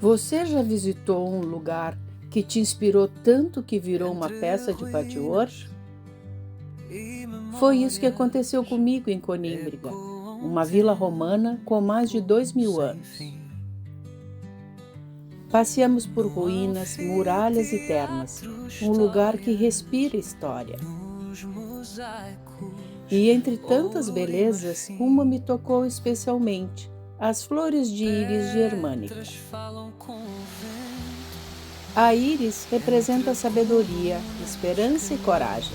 Você já visitou um lugar que te inspirou tanto que virou uma peça de patchwork? Foi isso que aconteceu comigo em Conímbriga, uma vila romana com mais de 2000 anos. Passeamos por ruínas, muralhas e termas, um lugar que respira história. E entre tantas belezas, uma me tocou especialmente, as flores de íris germânica. A íris representa sabedoria, esperança e coragem.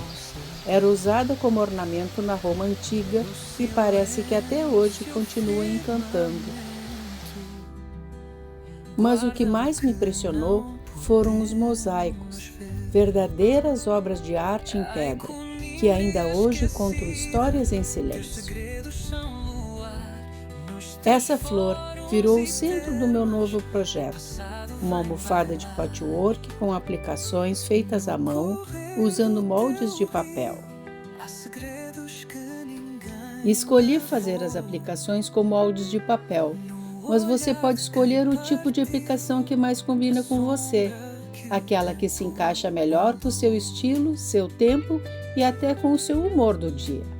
Era usada como ornamento na Roma antiga e parece que até hoje continua encantando. Mas o que mais me impressionou foram os mosaicos, verdadeiras obras de arte em pedra, que ainda hoje contam histórias em silêncio. Essa flor virou o centro do meu novo projeto, uma almofada de patchwork com aplicações feitas à mão, usando moldes de papel. Escolhi fazer as aplicações com moldes de papel, mas você pode escolher o tipo de aplicação que mais combina com você, aquela que se encaixa melhor com o seu estilo, seu tempo e até com o seu humor do dia.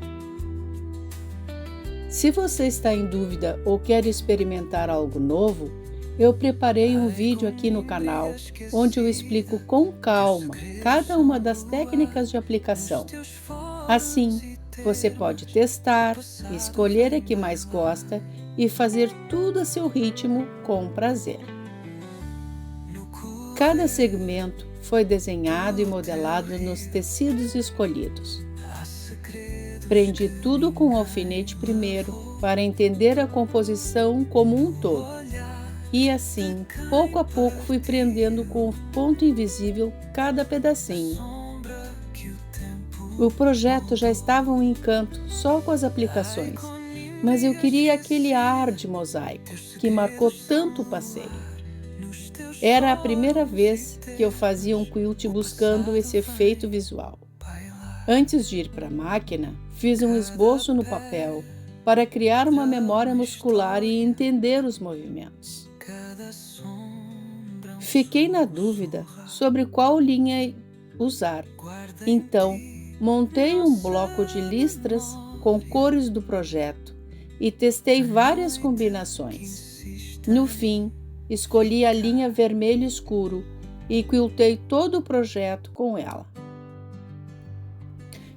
Se você está em dúvida ou quer experimentar algo novo, eu preparei um vídeo aqui no canal, onde eu explico com calma cada uma das técnicas de aplicação. Assim, você pode testar, escolher a que mais gosta e fazer tudo a seu ritmo com prazer. Cada segmento foi desenhado e modelado nos tecidos escolhidos. Prendi tudo com alfinete primeiro para entender a composição como um todo. E assim, pouco a pouco fui prendendo com o ponto invisível cada pedacinho. O projeto já estava um encanto só com as aplicações, mas eu queria aquele ar de mosaico que marcou tanto o passeio. Era a primeira vez que eu fazia um quilt buscando esse efeito visual. Antes de ir para a máquina, fiz um esboço no papel para criar uma memória muscular e entender os movimentos. Fiquei na dúvida sobre qual linha usar, então montei um bloco de listras com cores do projeto e testei várias combinações. No fim, escolhi a linha vermelho escuro e quiltei todo o projeto com ela.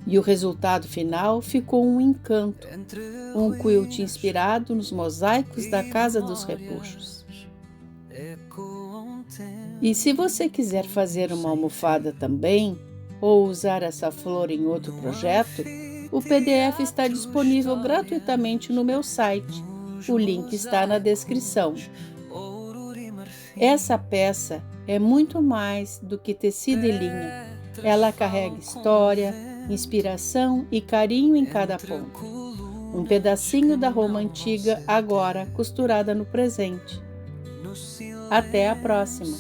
E o resultado final ficou um encanto, um quilt inspirado nos mosaicos da Casa dos Repuxos. E se você quiser fazer uma almofada também, ou usar essa flor em outro projeto, o PDF está disponível gratuitamente no meu site. O link está na descrição. Essa peça é muito mais do que tecido e linha. Ela carrega história, inspiração e carinho em cada ponto. Um pedacinho da Roma antiga agora costurada no presente. Até a próxima!